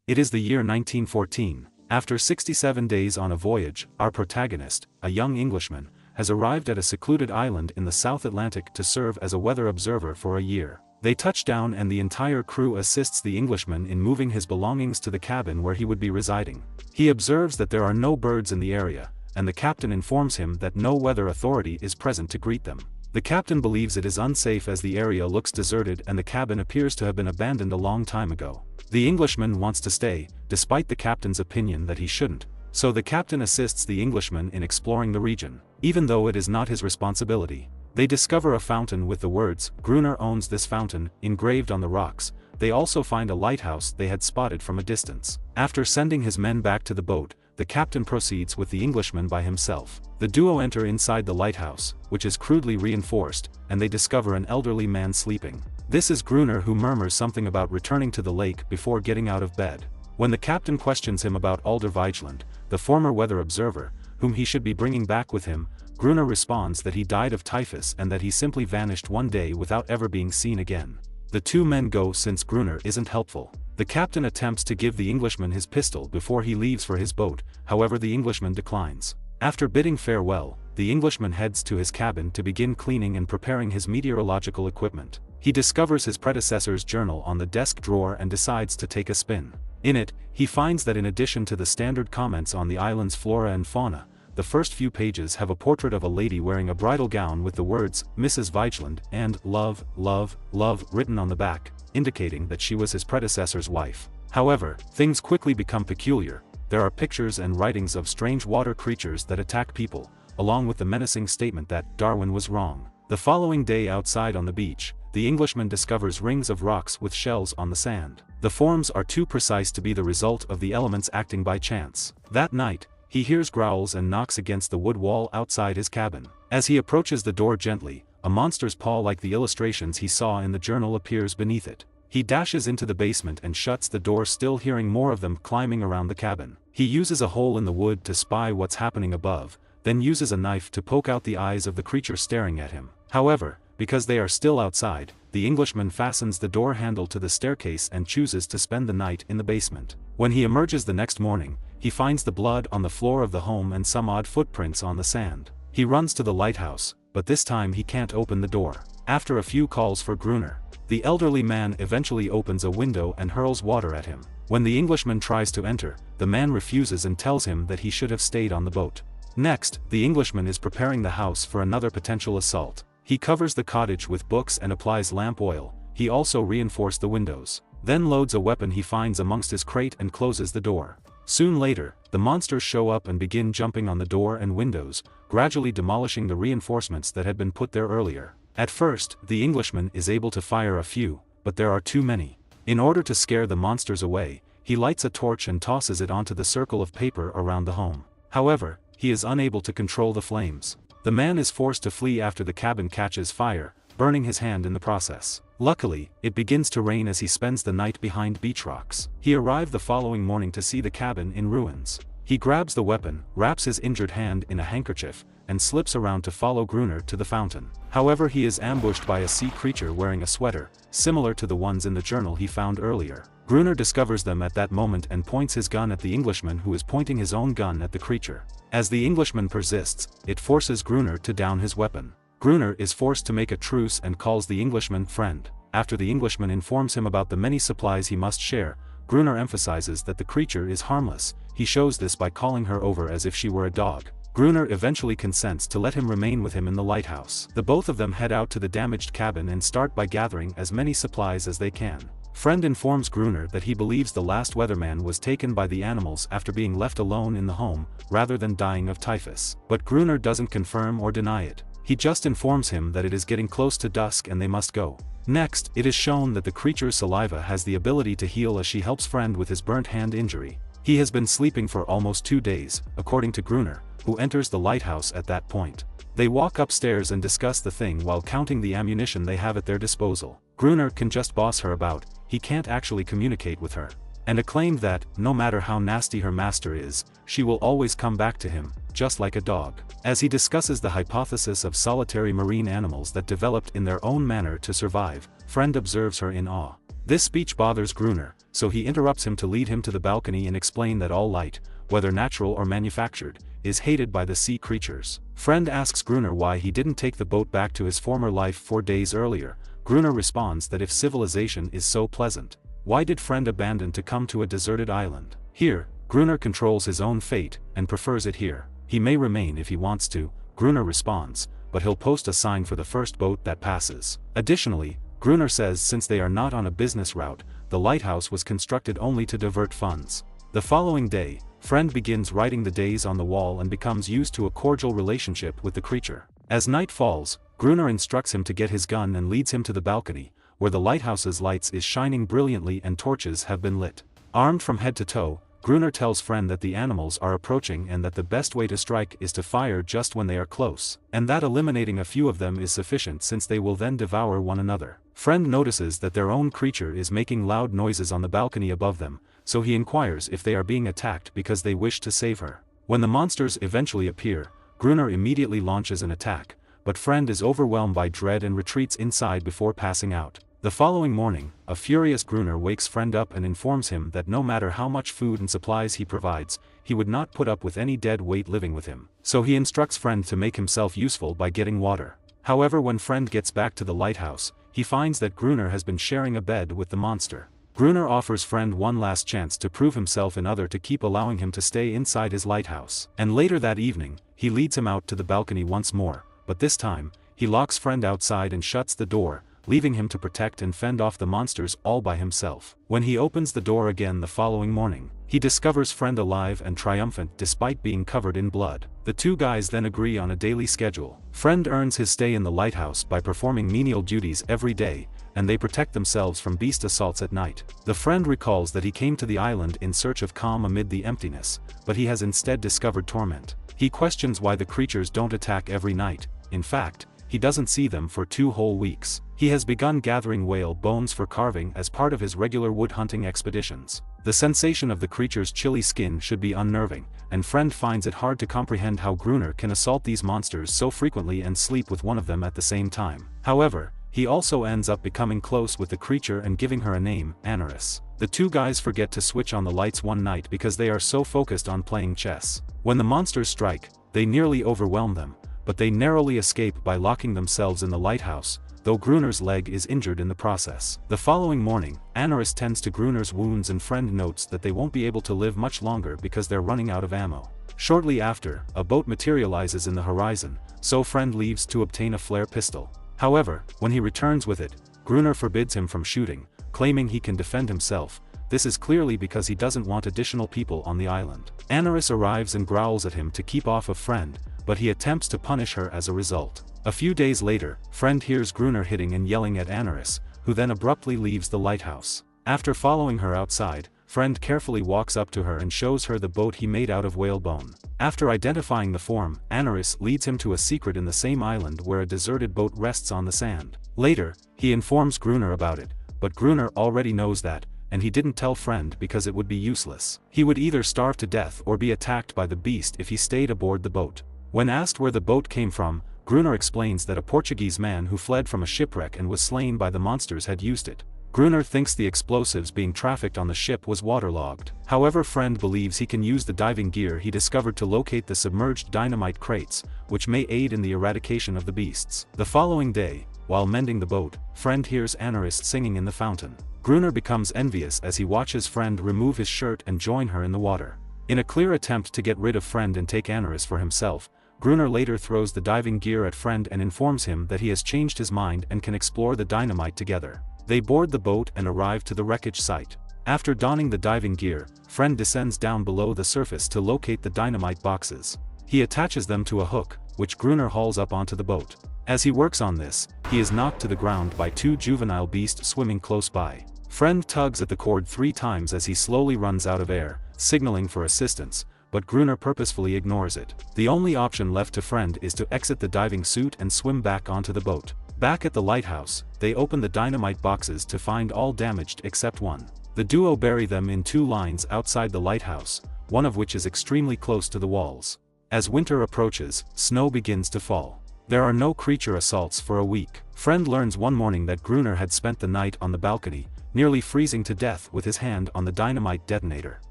It is the year 1914. After 67 days on a voyage, our protagonist, a young Englishman, has arrived at a secluded island in the South Atlantic to serve as a weather observer for a year. They touch down and the entire crew assists the Englishman in moving his belongings to the cabin where he would be residing. He observes that there are no birds in the area, and the captain informs him that no weather authority is present to greet them. The captain believes it is unsafe as the area looks deserted and the cabin appears to have been abandoned a long time ago. The Englishman wants to stay, despite the captain's opinion that he shouldn't, so the captain assists the Englishman in exploring the region, even though it is not his responsibility. They discover a fountain with the words, "Gruner owns this fountain," engraved on the rocks. They also find a lighthouse they had spotted from a distance. After sending his men back to the boat, the captain proceeds with the Englishman by himself. The duo enter inside the lighthouse, which is crudely reinforced, and they discover an elderly man sleeping. This is Gruner, who murmurs something about returning to the lake before getting out of bed. When the captain questions him about Alder Vigeland, the former weather observer, whom he should be bringing back with him, Gruner responds that he died of typhus and that he simply vanished one day without ever being seen again. The two men go since Gruner isn't helpful. The captain attempts to give the Englishman his pistol before he leaves for his boat, however the Englishman declines. After bidding farewell, the Englishman heads to his cabin to begin cleaning and preparing his meteorological equipment. He discovers his predecessor's journal on the desk drawer and decides to take a spin. In it, he finds that in addition to the standard comments on the island's flora and fauna, the first few pages have a portrait of a lady wearing a bridal gown with the words, "Mrs. Vigeland," and "Love, Love, Love" written on the back, indicating that she was his predecessor's wife. However, things quickly become peculiar. There are pictures and writings of strange water creatures that attack people, along with the menacing statement that Darwin was wrong. The following day outside on the beach, the Englishman discovers rings of rocks with shells on the sand. The forms are too precise to be the result of the elements acting by chance. That night, he hears growls and knocks against the wood wall outside his cabin. As he approaches the door gently, a monster's paw like the illustrations he saw in the journal appears beneath it. He dashes into the basement and shuts the door, still hearing more of them climbing around the cabin. He uses a hole in the wood to spy what's happening above, then uses a knife to poke out the eyes of the creature staring at him. However, because they are still outside, the Englishman fastens the door handle to the staircase and chooses to spend the night in the basement. When he emerges the next morning, he finds the blood on the floor of the home and some odd footprints on the sand. He runs to the lighthouse, but this time he can't open the door. After a few calls for Gruner, the elderly man eventually opens a window and hurls water at him. When the Englishman tries to enter, the man refuses and tells him that he should have stayed on the boat. Next, the Englishman is preparing the house for another potential assault. He covers the cottage with books and applies lamp oil. He also reinforced the windows. Then loads a weapon he finds amongst his crate and closes the door. Soon later, the monsters show up and begin jumping on the door and windows, gradually demolishing the reinforcements that had been put there earlier. At first, the Englishman is able to fire a few, but there are too many. In order to scare the monsters away, he lights a torch and tosses it onto the circle of paper around the home. However, he is unable to control the flames. The man is forced to flee after the cabin catches fire, burning his hand in the process. Luckily, it begins to rain as he spends the night behind beach rocks. He arrived the following morning to see the cabin in ruins. He grabs the weapon, wraps his injured hand in a handkerchief, and slips around to follow Gruner to the fountain. However, he is ambushed by a sea creature wearing a sweater, similar to the ones in the journal he found earlier. Gruner discovers them at that moment and points his gun at the Englishman, who is pointing his own gun at the creature. As the Englishman persists, it forces Gruner to down his weapon. Gruner is forced to make a truce and calls the Englishman friend. After the Englishman informs him about the many supplies he must share, Gruner emphasizes that the creature is harmless. He shows this by calling her over as if she were a dog. Gruner eventually consents to let him remain with him in the lighthouse. The both of them head out to the damaged cabin and start by gathering as many supplies as they can. Friend informs Gruner that he believes the last weatherman was taken by the animals after being left alone in the home, rather than dying of typhus. But Gruner doesn't confirm or deny it. He just informs him that it is getting close to dusk and they must go. Next, it is shown that the creature's saliva has the ability to heal as she helps Friend with his burnt hand injury. He has been sleeping for almost 2 days, according to Gruner, who enters the lighthouse at that point. They walk upstairs and discuss the thing while counting the ammunition they have at their disposal. Gruner can just boss her about, he can't actually communicate with her. And acclaimed that, no matter how nasty her master is, she will always come back to him, just like a dog. As he discusses the hypothesis of solitary marine animals that developed in their own manner to survive, Friend observes her in awe. This speech bothers Gruner, so he interrupts him to lead him to the balcony and explain that all light, whether natural or manufactured, is hated by the sea creatures. Friend asks Gruner why he didn't take the boat back to his former life 4 days earlier. Gruner responds that if civilization is so pleasant, why did Friend abandon to come to a deserted island? Here, Gruner controls his own fate, and prefers it here. He may remain if he wants to, Gruner responds, but he'll post a sign for the first boat that passes. Additionally, Gruner says since they are not on a business route, the lighthouse was constructed only to divert funds. The following day, Friend begins writing the days on the wall and becomes used to a cordial relationship with the creature. As night falls, Gruner instructs him to get his gun and leads him to the balcony, where the lighthouse's lights is shining brilliantly and torches have been lit. Armed from head to toe, Gruner tells Friend that the animals are approaching and that the best way to strike is to fire just when they are close, and that eliminating a few of them is sufficient since they will then devour one another. Friend notices that their own creature is making loud noises on the balcony above them, so he inquires if they are being attacked because they wish to save her. When the monsters eventually appear, Gruner immediately launches an attack, but Friend is overwhelmed by dread and retreats inside before passing out. The following morning, a furious Gruner wakes Friend up and informs him that no matter how much food and supplies he provides, he would not put up with any dead weight living with him. So he instructs Friend to make himself useful by getting water. However, when Friend gets back to the lighthouse, he finds that Gruner has been sharing a bed with the monster. Gruner offers Friend one last chance to prove himself in order to keep allowing him to stay inside his lighthouse. And later that evening, he leads him out to the balcony once more, but this time, he locks Friend outside and shuts the door, leaving him to protect and fend off the monsters all by himself. When he opens the door again the following morning, he discovers Friend alive and triumphant despite being covered in blood. The two guys then agree on a daily schedule. Friend earns his stay in the lighthouse by performing menial duties every day, and they protect themselves from beast assaults at night. The Friend recalls that he came to the island in search of calm amid the emptiness, but he has instead discovered torment. He questions why the creatures don't attack every night. In fact, he doesn't see them for 2 whole weeks. He has begun gathering whale bones for carving as part of his regular wood hunting expeditions. The sensation of the creature's chilly skin should be unnerving, and Friend finds it hard to comprehend how Gruner can assault these monsters so frequently and sleep with one of them at the same time. However, he also ends up becoming close with the creature and giving her a name, Anaris. The two guys forget to switch on the lights one night because they are so focused on playing chess. When the monsters strike, they nearly overwhelm them, but they narrowly escape by locking themselves in the lighthouse, though Gruner's leg is injured in the process. The following morning, Anaris tends to Gruner's wounds and Friend notes that they won't be able to live much longer because they're running out of ammo. Shortly after, a boat materializes in the horizon, so Friend leaves to obtain a flare pistol. However, when he returns with it, Gruner forbids him from shooting, claiming he can defend himself. This is clearly because he doesn't want additional people on the island. Anaris arrives and growls at him to keep off of Friend, but he attempts to punish her as a result. A few days later, Friend hears Gruner hitting and yelling at Anaris, who then abruptly leaves the lighthouse. After following her outside, Friend carefully walks up to her and shows her the boat he made out of whalebone. After identifying the form, Anaris leads him to a secret in the same island where a deserted boat rests on the sand. Later, he informs Gruner about it, but Gruner already knows that, and he didn't tell Friend because it would be useless. He would either starve to death or be attacked by the beast if he stayed aboard the boat. When asked where the boat came from, Gruner explains that a Portuguese man who fled from a shipwreck and was slain by the monsters had used it. Gruner thinks the explosives being trafficked on the ship was waterlogged. However, Friend believes he can use the diving gear he discovered to locate the submerged dynamite crates, which may aid in the eradication of the beasts. The following day, while mending the boat, Friend hears Anaris singing in the fountain. Gruner becomes envious as he watches Friend remove his shirt and join her in the water. In a clear attempt to get rid of Friend and take Anaris for himself, Gruner later throws the diving gear at Friend and informs him that he has changed his mind and can explore the dynamite together. They board the boat and arrive to the wreckage site. After donning the diving gear, Friend descends down below the surface to locate the dynamite boxes. He attaches them to a hook, which Gruner hauls up onto the boat. As he works on this, he is knocked to the ground by 2 juvenile beasts swimming close by. Friend tugs at the cord 3 times as he slowly runs out of air, signaling for assistance, but Gruner purposefully ignores it. The only option left to Friend is to exit the diving suit and swim back onto the boat. Back at the lighthouse, they open the dynamite boxes to find all damaged except one. The duo bury them in 2 lines outside the lighthouse, one of which is extremely close to the walls. As winter approaches, snow begins to fall. There are no creature assaults for a week. Friend learns one morning that Gruner had spent the night on the balcony, nearly freezing to death with his hand on the dynamite detonator.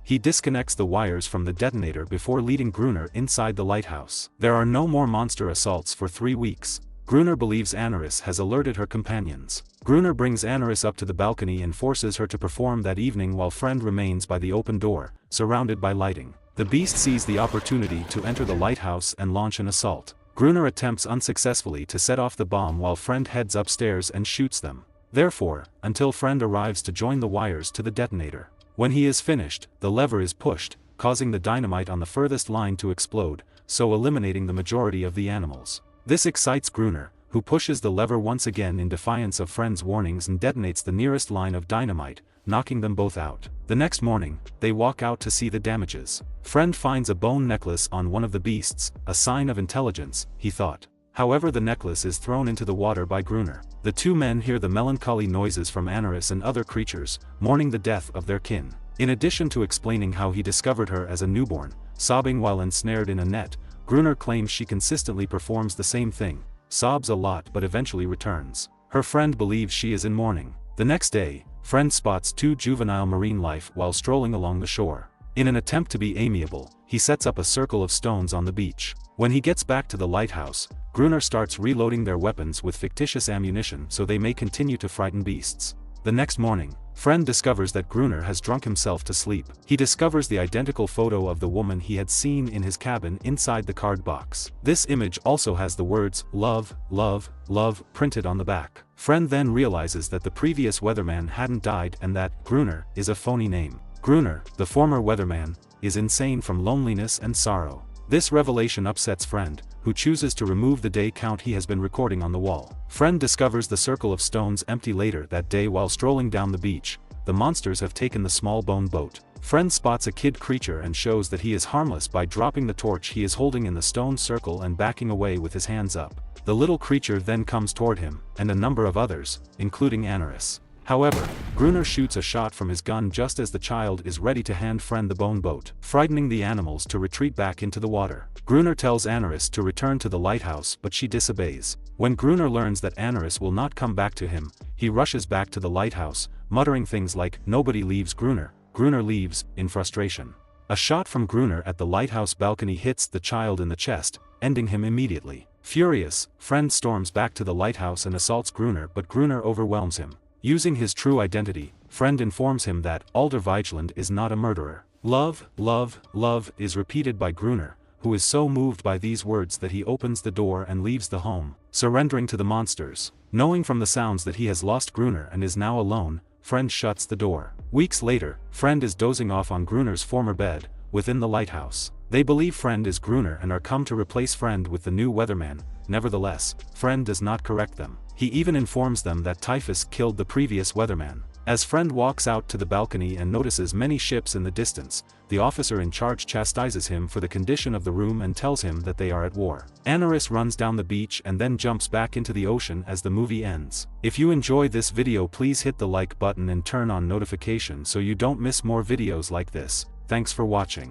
He disconnects the wires from the detonator before leading Gruner inside the lighthouse. There are no more monster assaults for 3 weeks. Gruner believes Anaris has alerted her companions. Gruner brings Anaris up to the balcony and forces her to perform that evening while Friend remains by the open door, surrounded by lighting. The beast sees the opportunity to enter the lighthouse and launch an assault. Gruner attempts unsuccessfully to set off the bomb while Friend heads upstairs and shoots them. Therefore, until Friend arrives to join the wires to the detonator. When he is finished, the lever is pushed, causing the dynamite on the furthest line to explode, so eliminating the majority of the animals. This excites Gruner, who pushes the lever once again in defiance of Friend's warnings and detonates the nearest line of dynamite, knocking them both out. The next morning, they walk out to see the damages. Friend finds a bone necklace on one of the beasts, a sign of intelligence, he thought. However, the necklace is thrown into the water by Gruner. The two men hear the melancholy noises from Anaris and other creatures, mourning the death of their kin. In addition to explaining how he discovered her as a newborn, sobbing while ensnared in a net, Gruner claims she consistently performs the same thing, sobs a lot but eventually returns. Her friend believes she is in mourning. The next day, Friend spots 2 juvenile marine life while strolling along the shore. In an attempt to be amiable, he sets up a circle of stones on the beach. When he gets back to the lighthouse, Gruner starts reloading their weapons with fictitious ammunition so they may continue to frighten beasts. The next morning, Friend discovers that Gruner has drunk himself to sleep. He discovers the identical photo of the woman he had seen in his cabin inside the card box. This image also has the words, "Love, love, love" printed on the back. Friend then realizes that the previous weatherman hadn't died and that Gruner is a phony name. Gruner, the former weatherman, is insane from loneliness and sorrow. This revelation upsets Friend, who chooses to remove the day count he has been recording on the wall. Friend discovers the circle of stones empty later that day while strolling down the beach. The monsters have taken the small bone boat. Friend spots a kid creature and shows that he is harmless by dropping the torch he is holding in the stone circle and backing away with his hands up. The little creature then comes toward him, and a number of others, including Anaris. However, Gruner shoots a shot from his gun just as the child is ready to hand Friend the bone boat, frightening the animals to retreat back into the water. Gruner tells Anaris to return to the lighthouse but she disobeys. When Gruner learns that Anaris will not come back to him, he rushes back to the lighthouse, muttering things like, "Nobody leaves Gruner." Gruner leaves, in frustration. A shot from Gruner at the lighthouse balcony hits the child in the chest, ending him immediately. Furious, Friend storms back to the lighthouse and assaults Gruner but Gruner overwhelms him. Using his true identity, Friend informs him that Alder Vigeland is not a murderer. "Love, love, love" is repeated by Gruner, who is so moved by these words that he opens the door and leaves the home, surrendering to the monsters. Knowing from the sounds that he has lost Gruner and is now alone, Friend shuts the door. Weeks later, Friend is dozing off on Gruner's former bed, within the lighthouse. They believe Friend is Gruner and are come to replace Friend with the new weatherman. Nevertheless, Friend does not correct them. He even informs them that typhus killed the previous weatherman. As Friend walks out to the balcony and notices many ships in the distance, the officer in charge chastises him for the condition of the room and tells him that they are at war. Anaris runs down the beach and then jumps back into the ocean as the movie ends. If you enjoyed this video, please hit the like button and turn on notifications so you don't miss more videos like this. Thanks for watching.